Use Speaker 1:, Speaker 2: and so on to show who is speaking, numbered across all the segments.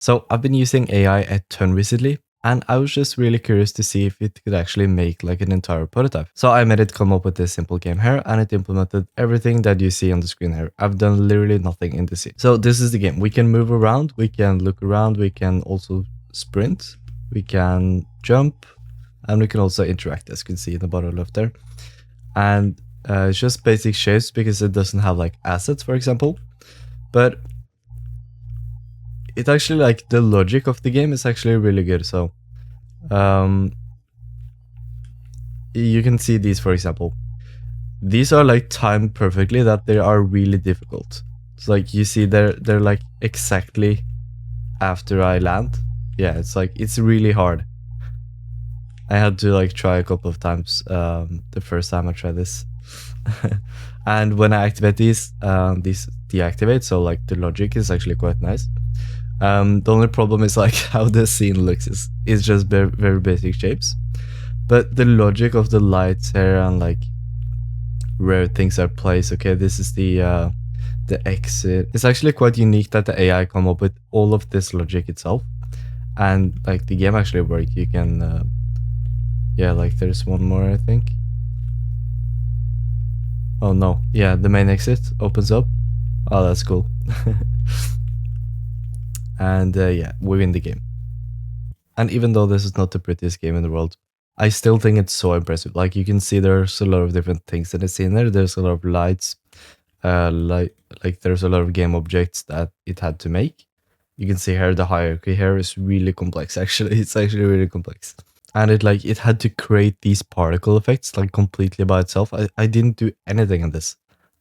Speaker 1: So I've been using AI a ton recently, and I was just really curious to see if it could actually make like an entire prototype. So I made it come up with this simple game here, and it implemented everything that you see on the screen here. I've done literally nothing in this scene. So this is the game. We can move around, we can look around, we can also sprint, we can jump, and we can also interact, as you can see in the bottom left there. And it's just basic shapes because it doesn't have like assets, for example. But it actually, like, the logic of the game is actually really good. So you can see these, for example. These are like timed perfectly that they are really difficult. It's like you see they're like exactly after I land. Yeah, it's like it's really hard. I had to like try a couple of times the first time I tried this. And when I activate these deactivate, so like the logic is actually quite nice. The only problem is like how the scene looks is just very, very basic shapes. But the logic of the lights here and like where things are placed. Okay, this is the exit. It's actually quite unique that the AI come up with all of this logic itself, and like the game actually works. You can yeah, like there's one more, I think. Oh no, yeah, the main exit opens up. Oh, that's cool. And yeah, we win the game. And even though this is not the prettiest game in the world, I still think it's so impressive. Like you can see there's a lot of different things that it's in there. There's a lot of lights, like there's a lot of game objects that it had to make. You can see here the hierarchy here is really complex. Actually, it's actually really complex. And it had to create these particle effects like completely by itself. I didn't do anything in this.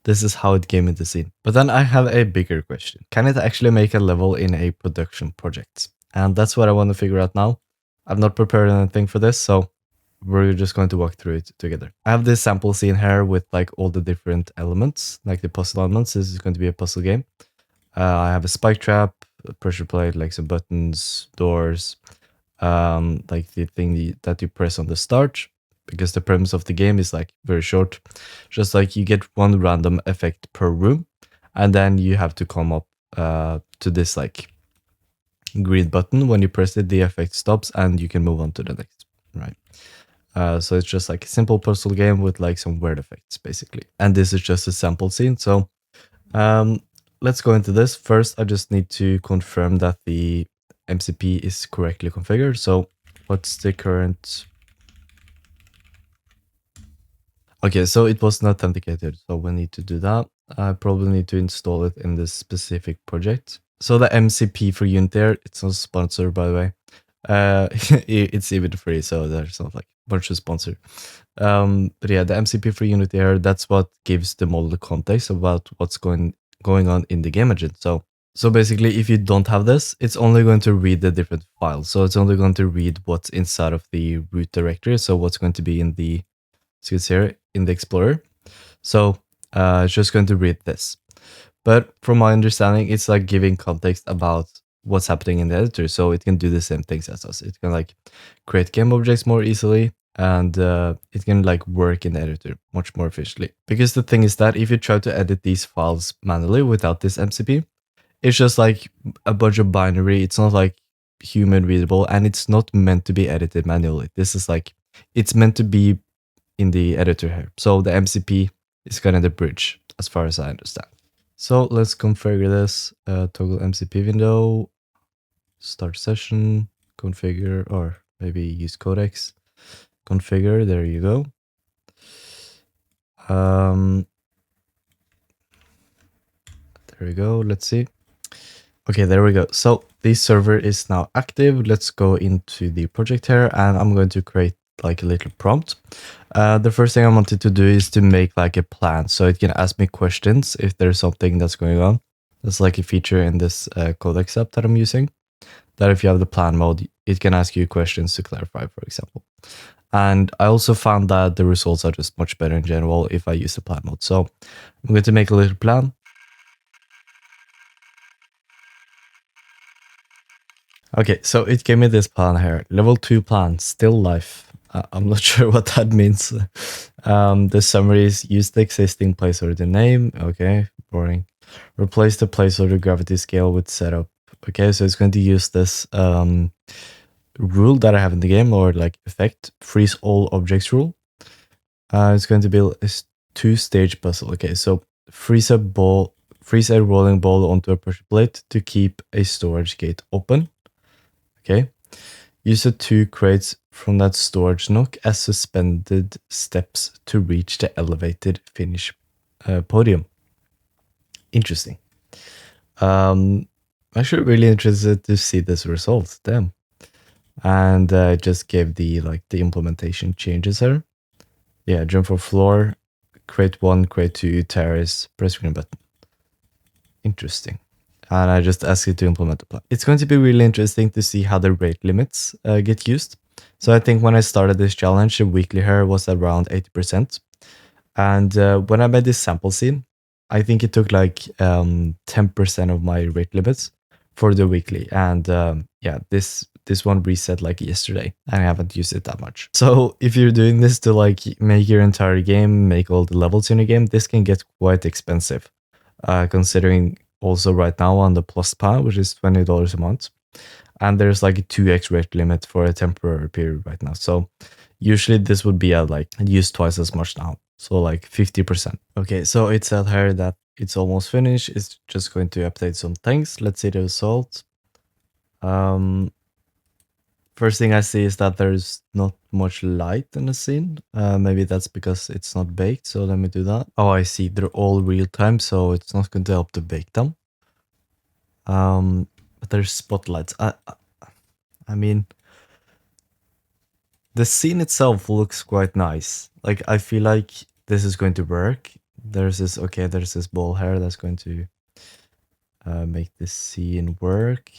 Speaker 1: This is how it came into scene. But then I have a bigger question. Can it actually make a level in a production project? And that's what I want to figure out now. I've not prepared anything for this, so we're just going to walk through it together. I have this sample scene here with like all the different elements, like the puzzle elements. This is going to be a puzzle game. I have a spike trap, a pressure plate, like some buttons, doors, like the thing that you press on the start, because the premise of the game is like very short. Just like you get one random effect per room, and then you have to come up to this like green button. When you press it, the effect stops and you can move on to the next, right? So it's just like a simple puzzle game with like some weird effects, basically. And this is just a sample scene. So let's go into this. First, I just need to confirm that the MCP is correctly configured. So what's the current... Okay, so it wasn't authenticated, so we need to do that. I probably need to install it in this specific project. So the MCP for Unity, it's not sponsored, by the way. It's even free, so there's not like a bunch of sponsor. But yeah, the MCP for Unity here, that's what gives the model context about what's going on in the game engine. So basically, if you don't have this, it's only going to read the different files. So it's only going to read what's inside of the root directory. So what's going to be in the, so it's here in the Explorer. So it's just going to read this. But from my understanding, it's like giving context about what's happening in the editor. So it can do the same things as us. It can like create game objects more easily, and it can like work in the editor much more efficiently. Because the thing is that if you try to edit these files manually without this MCP, it's just like a bunch of binary. It's not like human readable, and it's not meant to be edited manually. This is like, it's meant to be in the editor here. So the MCP is kind of the bridge as far as I understand. So let's configure this. Toggle MCP window, start session, configure, or maybe use codecs. Configure, there you go. There we go, let's see. Okay, there we go. So this server is now active. Let's go into the project here, and I'm going to create like a little prompt. The first thing I wanted to do is to make like a plan, so it can ask me questions if there's something that's going on. That's like a feature in this codex app that I'm using, that if you have the plan mode, it can ask you questions to clarify, for example. And I also found that the results are just much better in general if I use the plan mode. So I'm going to make a little plan. Okay, so it gave me this plan here. Level 2 plan, still life. I'm not sure what that means. The summary is use the existing placeholder name. Okay, boring. Replace the placeholder gravity scale with setup Okay, so it's going to use this rule that I have in the game, or like effect, freeze all objects rule. It's going to build a two-stage puzzle. Okay, so freeze a rolling ball onto a pressure plate to keep a storage gate open. Okay. Use the 2 crates from that storage nook as suspended steps to reach the elevated finish podium. Interesting. Actually really interested to see this result. Damn. And just gave the implementation changes here. Yeah, jump for floor, crate 1, crate 2, terrace, press green button. Interesting. And I just ask it to implement the plan. It's going to be really interesting to see how the rate limits get used. So I think when I started this challenge, the weekly here was around 80%. And when I made this sample scene, I think it took like 10% of my rate limits for the weekly. And yeah, this one reset like yesterday, and I haven't used it that much. So if you're doing this to like make your entire game, make all the levels in your game, this can get quite expensive. Considering also right now on the Plus plan, which is $20 a month, and there's like a 2x rate limit for a temporary period right now. So usually this would be at like used twice as much now, so like 50%. Okay, so it said here that it's almost finished. It's just going to update some things. Let's see the result. First thing I see is that there's not much light in the scene. Maybe that's because it's not baked, so let me do that. Oh, I see. They're all real time, so it's not going to help to bake them. But there's spotlights. I mean, the scene itself looks quite nice. Like, I feel like this is going to work. There's this ball here that's going to make this scene work.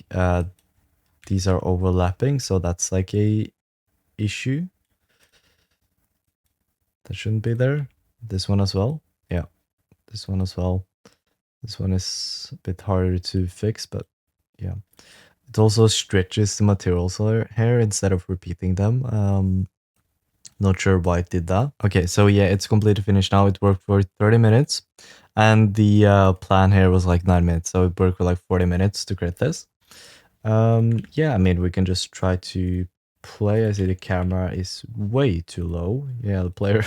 Speaker 1: These are overlapping, so that's like a issue. That shouldn't be there. This one as well. Yeah, this one as well. This one is a bit harder to fix, but yeah. It also stretches the materials here instead of repeating them. Not sure why it did that. Okay, so yeah, it's completely finished now. It worked for 30 minutes. And the plan here was like 9 minutes. So it worked for like 40 minutes to create this. Yeah, I mean, we can just try to play. I see the camera is way too low. Yeah, the player.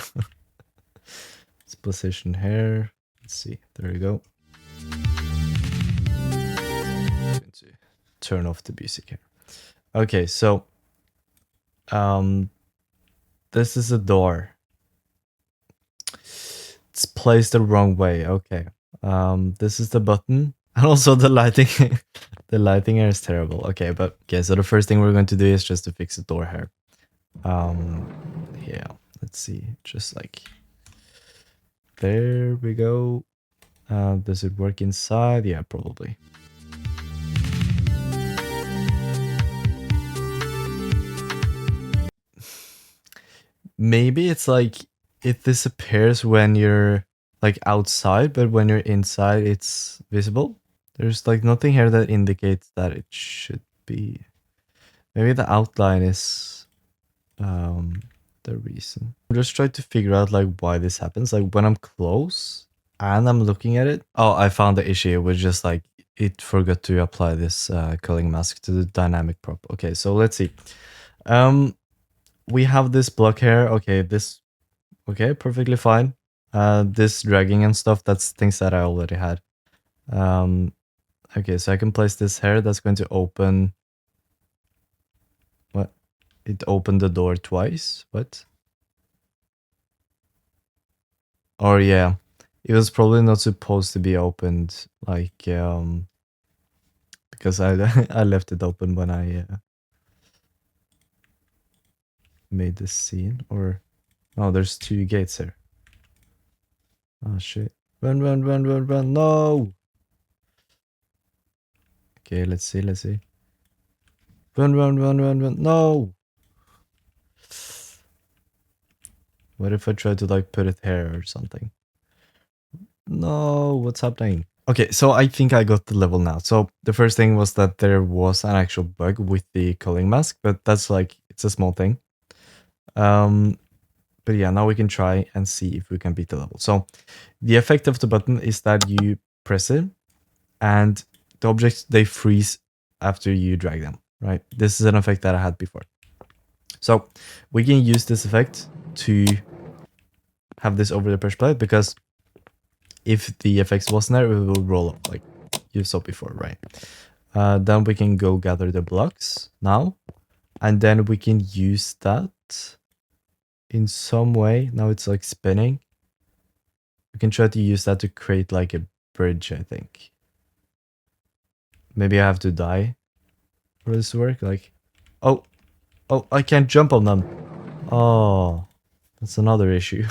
Speaker 1: It's positioned here. Let's see. There we go. I'm going to turn off the music here. Okay, so this is a door. It's placed the wrong way. Okay. This is the button. And also the lighting. The lighting here is terrible. Okay, but okay, so the first thing we're going to do is just to fix the door here. Yeah, let's see. Just like there we go. Does it work inside? Yeah, probably. Maybe it's like it disappears when you're like outside, but when you're inside, it's visible. There's like nothing here that indicates that it should be. Maybe the outline is the reason. I'm just trying to figure out like why this happens. Like when I'm close and I'm looking at it. Oh, I found the issue. It was just like it forgot to apply this culling mask to the dynamic prop. Okay, so let's see. We have this block here. Okay, okay, perfectly fine. This dragging and stuff, that's things that I already had. Okay, so I can place this here. That's going to open. What? It opened the door twice. What? Or yeah, it was probably not supposed to be opened. Like because I I left it open when I made this scene. Or oh, there's 2 gates here. Oh shit! Run! Run! Run! Run! Run! No! Okay, let's see. Let's see. Run! Run! Run! Run! Run! No! What if I try to like put it here or something? No, what's happening? Okay, so I think I got the level now. So the first thing was that there was an actual bug with the culling mask, but that's like, it's a small thing. But yeah, now we can try and see if we can beat the level. So the effect of the button is that you press it and the objects, they freeze after you drag them, right? This is an effect that I had before. So we can use this effect to have this over the pressure plate, because if the effects wasn't there, it will roll up like you saw before, right? Then we can go gather the blocks now, and then we can use that in some way. Now it's like spinning. We can try to use that to create like a bridge, I think. Maybe I have to die for this to work. Like, oh, I can't jump on them. Oh, that's another issue.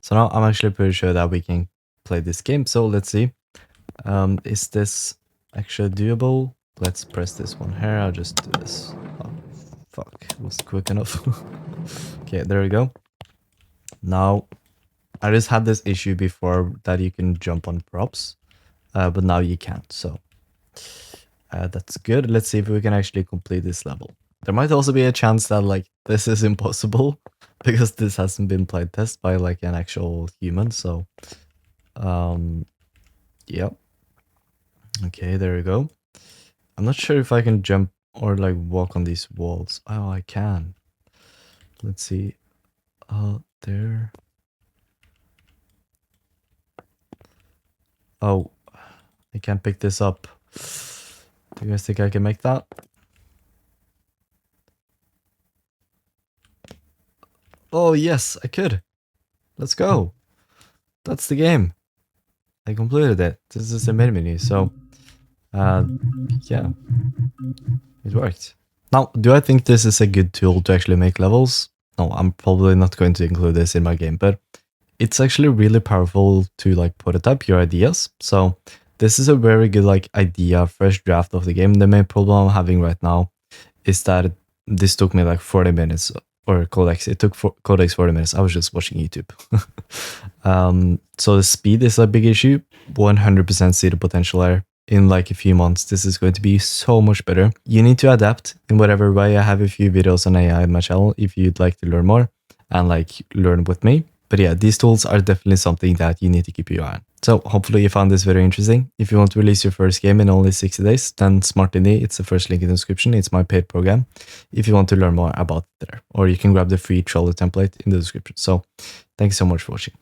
Speaker 1: So now I'm actually pretty sure that we can play this game. So let's see. Is this actually doable? Let's press this one here. I'll just do this. Oh, fuck. It was quick enough. Okay, there we go. Now, I just had this issue before that you can jump on props, but now you can't. So that's good. Let's see if we can actually complete this level. There might also be a chance that like this is impossible because this hasn't been played test by like an actual human. So, yep. Okay, there we go. I'm not sure if I can jump or like walk on these walls. Oh, I can. Let's see. There. Oh, I can't pick this up. Do you guys think I can make that? Oh, yes, I could. Let's go. That's the game. I completed it. This is the main menu, so yeah, it worked. Now, do I think this is a good tool to actually make levels? No, I'm probably not going to include this in my game, but it's actually really powerful to like prototype your ideas. So this is a very good like idea, fresh draft of the game. The main problem I'm having right now is that this took me like 40 minutes, or Codex. It took Codex 40 minutes. I was just watching YouTube. So the speed is a big issue. 100% see the potential there. In like a few months, this is going to be so much better. You need to adapt in whatever way. I have a few videos on AI on my channel if you'd like to learn more and like learn with me. But yeah, these tools are definitely something that you need to keep your eye on. So hopefully you found this very interesting. If you want to release your first game in only 60 days, then Smartly, it's the first link in the description. It's my paid program if you want to learn more about it there. Or you can grab the free Trello template in the description. So thanks so much for watching.